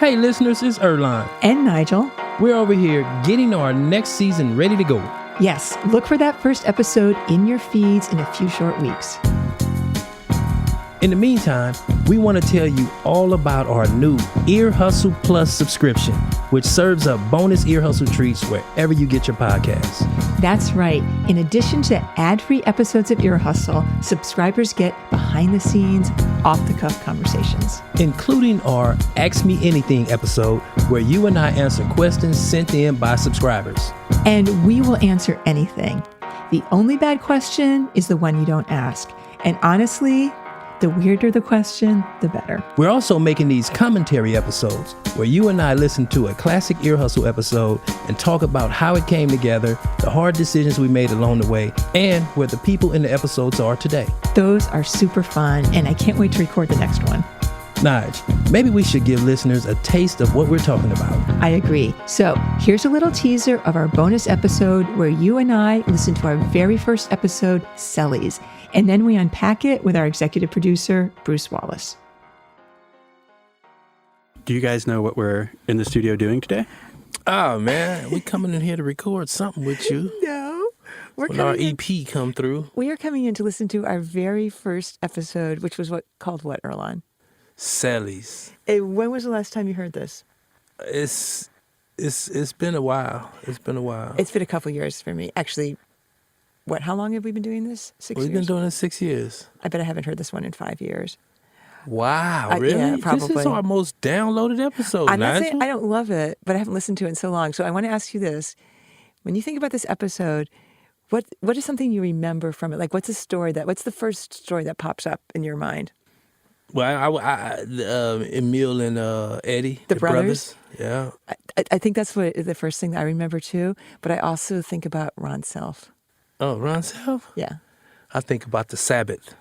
Hey listeners, it's Erline. And Nigel. We're over here getting our next season ready to go. Yes, look for that first episode in your feeds in a few short weeks. In the meantime, we want to tell you all about our new Ear Hustle Plus subscription, which serves up bonus Ear Hustle treats wherever you get your podcasts. That's right. In addition to ad-free episodes of Ear Hustle, subscribers get behind-the-scenes, off-the-cuff conversations. Including our Ask Me Anything episode, where you and I answer questions sent in by subscribers. And we will answer anything. The only bad question is the one you don't ask. And honestly, the weirder the question, the better. We're also making these commentary episodes where you and I listen to a classic Ear Hustle episode and talk about how it came together, the hard decisions we made along the way, and where the people in the episodes are today. Those are super fun, and I can't wait to record the next one. Nige, maybe we should give listeners a taste of what we're talking about. I agree. So here's a little teaser of our bonus episode where you and I listen to our very first episode, Cellies, and then we unpack it with our executive producer, Bruce Wallace. Do you guys know what we're in the studio doing today? Oh, man, we coming in here to record something with you. No. When our EP come through. We are coming in to listen to our very first episode, which was called what, Erlon? Cellies. Hey, when was the last time you heard this? It's been a while. It's been a couple years for me. Actually, how long have we been doing this? 6 years? We've been doing it 6 years. I bet I haven't heard this one in 5 years. Wow, really? Yeah, probably. This is our most downloaded episode, I'm not saying I don't love it, but I haven't listened to it in so long. So I want to ask you this. When you think about this episode, what is something you remember from it? Like, what's the first story that pops up in your mind? Well, Emil and Eddie, the brothers. Yeah, I think that's the first thing that I remember too. But I also think about Ron Self. Oh, Ron Self? Yeah. I think about the Sabbath.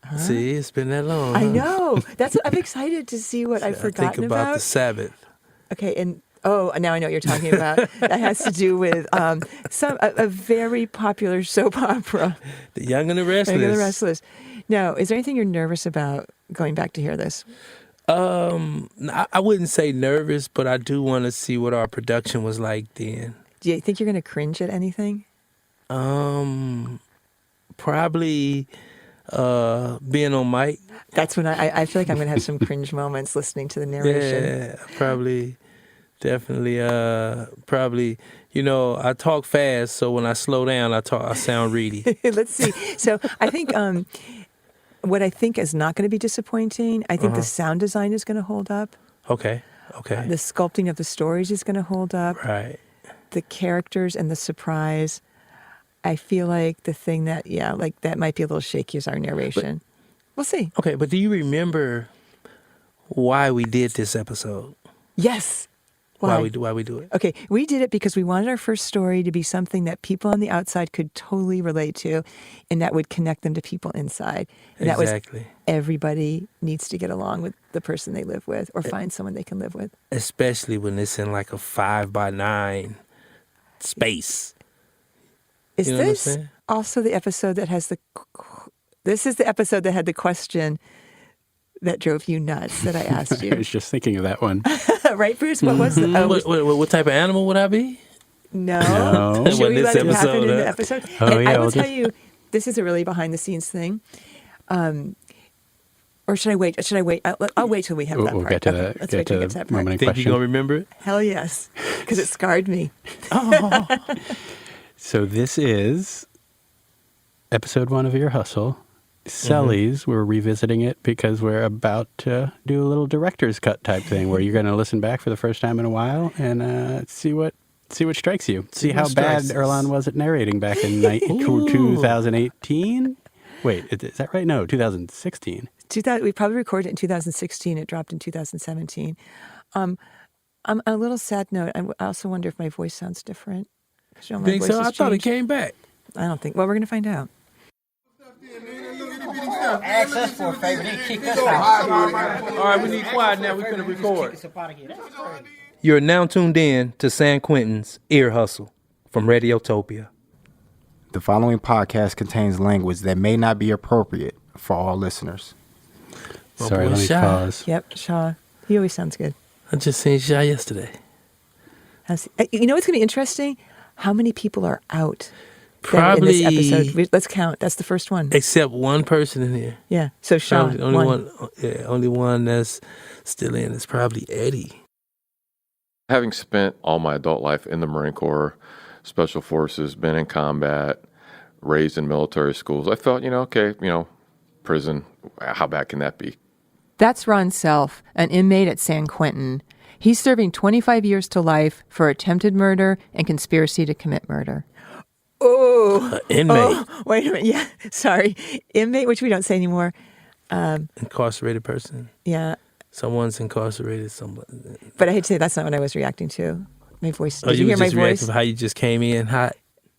Huh? See, it's been that long. I know. I'm excited to see what I've forgotten about. I think about the Sabbath. Okay, and now I know what you're talking about. That has to do with a very popular soap opera. The Young and the Restless. Now, is there anything you're nervous about going back to hear this? I wouldn't say nervous, but I do want to see what our production was like then. Do you think you're going to cringe at anything? Probably being on mic. That's when I feel like I'm going to have some cringe moments listening to the narration. Yeah, probably. Definitely, probably, I talk fast, so when I slow down, I sound reedy. Let's see. So I think what I think is not going to be disappointing, I think the sound design is going to hold up. Okay. The sculpting of the stories is going to hold up. Right. The characters and the surprise. I feel like the thing that might be a little shaky is our narration. We'll see. Okay, but do you remember why we did this episode? Yes. Why we do it? Okay, we did it because we wanted our first story to be something that people on the outside could totally relate to, and that would connect them to people inside. And exactly. That was everybody needs to get along with the person they live with, or find someone they can live with. Especially when it's in like a 5x9 space. Is this also the episode that has This is the episode that had the question that drove you nuts that I asked you. I was just thinking of that one. Right, Bruce? What was it? What type of animal would I be? No. Should we let it happen in the episode? I will tell you, this is a really behind-the-scenes thing. Or should I wait? I'll wait till we have that part. We'll get to that. Let's wait till we get to that part. Moment in Think question. you're going to remember it? Hell yes, because it scarred me. Oh. So this is episode 1 of Ear Hustle. Cellies, we're revisiting it because we're about to do a little director's cut type thing where you're going to listen back for the first time in a while and see what strikes you. See how bad Erlon was at narrating back in 2018. Wait, is that right? No, 2016. We probably recorded it in 2016. It dropped in 2017. I'm a little sad note. I also wonder if my voice sounds different. Think so? I thought it came back. I don't think. Well, we're going to find out. Ask us for a favor, then kick us out. All right, we need quiet now. We're going to record. You're now tuned in to San Quentin's Ear Hustle from Radiotopia. The following podcast contains language that may not be appropriate for all listeners. My Sorry, boy let me Shy. pause. Yep, Shaw. He always sounds good. I just seen Shy yesterday. You know what's going to be interesting? How many people are out Probably in this episode? Let's count. That's the first one. except one person in here. Yeah. So Shaw, Probably only one. Yeah, only one that's still in is probably Eddie. Having spent all my adult life in the Marine Corps, Special Forces, been in combat, raised in military schools, I felt, prison, how bad can that be? That's Ron Self, an inmate at San Quentin. He's serving 25 years to life for attempted murder and conspiracy to commit murder. Oh, Inmate. Oh, wait a minute. Yeah, sorry. Inmate, which we don't say anymore. Incarcerated person. Yeah. Someone's incarcerated. But I hate to say that's not what I was reacting to. My voice. Oh, Did you hear was my just reacting voice? to how you just came in hot.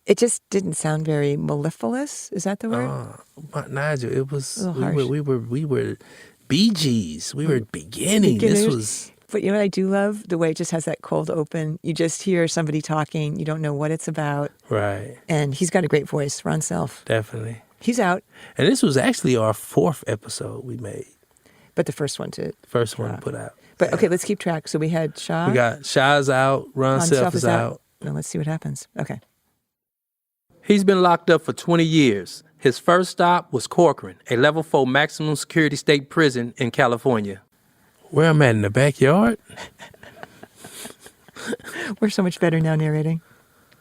It just didn't sound very mellifluous. Is that the word? But Nigel, it was A little harsh. we were Bee Gees. We were beginning. This was. But you know what I do love? The way it just has that cold open. You just hear somebody talking. You don't know what it's about. Right. And he's got a great voice, Ron Self. Definitely. He's out. And this was actually our 4th episode we made. But the first one to First one put out. But okay, let's keep track. So we had Shaw. We got Shy's out. Ron Self is out. Now let's see what happens. Okay. He's been locked up for 20 years. His first stop was Corcoran, a level 4 maximum security state prison in California. Where I'm at, in the backyard? We're so much better now narrating.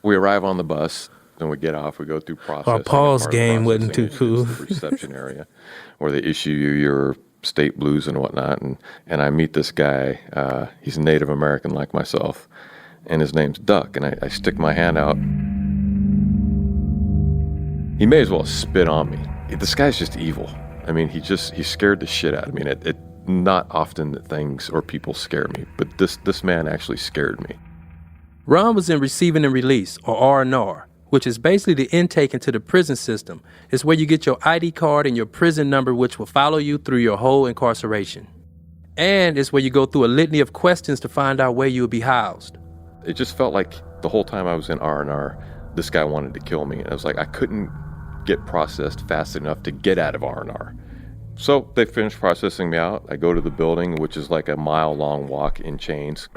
We arrive on the bus, then we get off, we go through processing. Our pause Part of game wasn't too processing is cool. the reception area where they issue you your state blues and whatnot. And I meet this guy, he's Native American like myself, and his name's Duck. And I stick my hand out. He may as well spit on me. This guy's just evil. I mean, he scared the shit out of me. And it not often that things or people scare me, but this man actually scared me. Ron was in receiving and release, or R&R, which is basically the intake into the prison system. It's where you get your ID card and your prison number, which will follow you through your whole incarceration. And it's where you go through a litany of questions to find out where you will be housed. It just felt like the whole time I was in R&R, this guy wanted to kill me. And I was like, I couldn't get processed fast enough to get out of R&R. So they finished processing me out. I go to the building, which is like a mile-long walk in chains,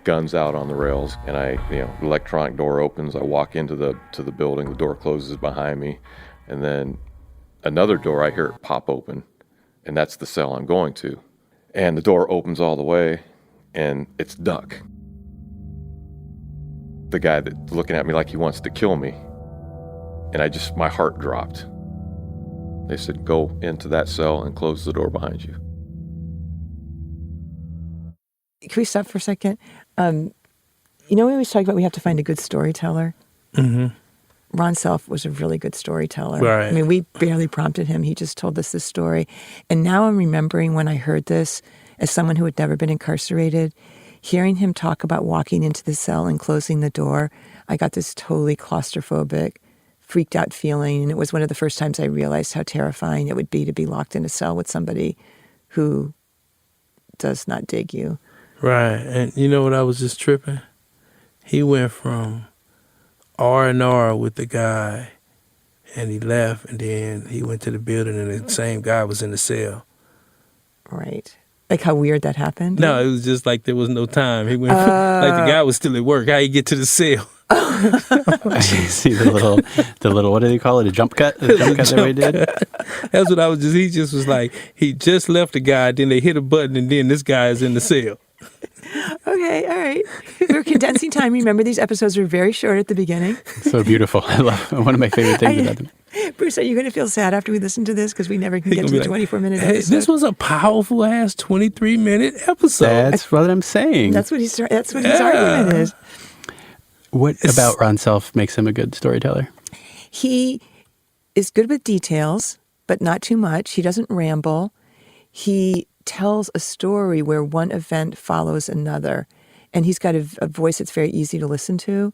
guns out on the rails. And the electronic door opens. I walk into the building. The door closes behind me. And then another door, I hear it pop open. And that's the cell I'm going to. And the door opens all the way, and it's Duck. The guy that's looking at me like he wants to kill me. And my heart dropped. They said, go into that cell and close the door behind you. Can we stop for a second? We always talk about we have to find a good storyteller. Mm-hmm. Ron Self was a really good storyteller. Right. I mean, we barely prompted him. He just told us this story. And now I'm remembering when I heard this, as someone who had never been incarcerated, hearing him talk about walking into the cell and closing the door, I got this totally claustrophobic, freaked out feeling. And it was one of the first times I realized how terrifying it would be to be locked in a cell with somebody who does not dig you. Right. And you know what I was just tripping? He went from R&R with the guy, and he left, and then he went to the building, and the same guy was in the cell. Right. Like how weird that happened? No, it was just like there was no time. He went like the guy was still at work. How you get to the cell? See the little, what do they call it? A jump cut? The jump cut that we did? That's what I was just, he just was like, he just left the guy, then they hit a button, and then this guy is in the cell. Okay, all right. We were condensing time. Remember, these episodes were very short at the beginning. So beautiful. I love one of my favorite things about them. Bruce, are you going to feel sad after we listen to this? Because we never can get to the 24-minute hey, episode. this was a powerful ass 23-minute episode. That's what I'm saying. That's what his argument is. What about Ron Self makes him a good storyteller? He is good with details, but not too much. He doesn't ramble. He tells a story where one event follows another. And he's got a voice that's very easy to listen to.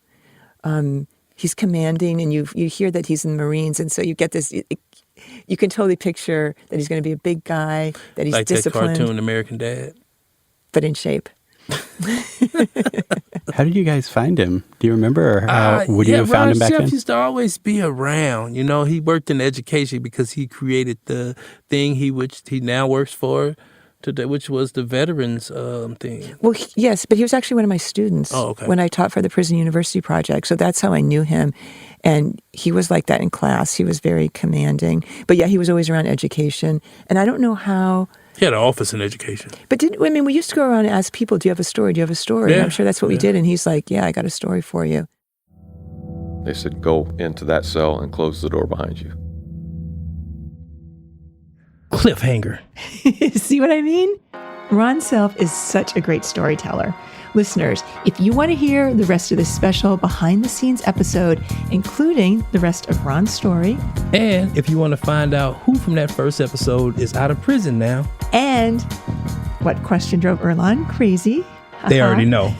He's commanding, and you hear that he's in the Marines, and so you get this. You can totally picture that he's going to be a big guy, that he's like disciplined, that cartoon American Dad, but in shape. How did you guys find him? Do you remember, or how would you have found him back Chef then? used to always be around. You know, he worked in education because he created the thing which he now works for today, which was the veterans thing. Well, yes, but he was actually one of my students when I taught for the Prison University Project. So that's how I knew him. And he was like that in class. He was very commanding. But yeah, he was always around education. And I don't know how... He had an office in education. But we used to go around and ask people, do you have a story? Do you have a story? Yeah. And I'm sure that's what we did. And he's like, yeah, I got a story for you. They said, go into that cell and close the door behind you. Cliffhanger. See what I mean? Ron Self is such a great storyteller. Listeners, if you want to hear the rest of this special behind-the-scenes episode, including the rest of Ron's story, And if you want to find out who from that first episode is out of prison now, and what question drove Erlon crazy, they already know.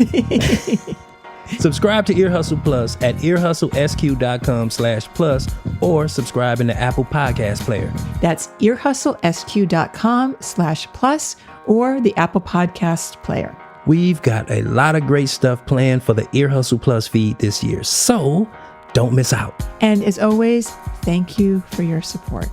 Subscribe to Ear Hustle Plus at earhustlesq.com/plus or subscribe in the Apple Podcast Player. That's earhustlesq.com/plus or the Apple Podcast Player. We've got a lot of great stuff planned for the Ear Hustle Plus feed this year, so don't miss out. And as always, thank you for your support.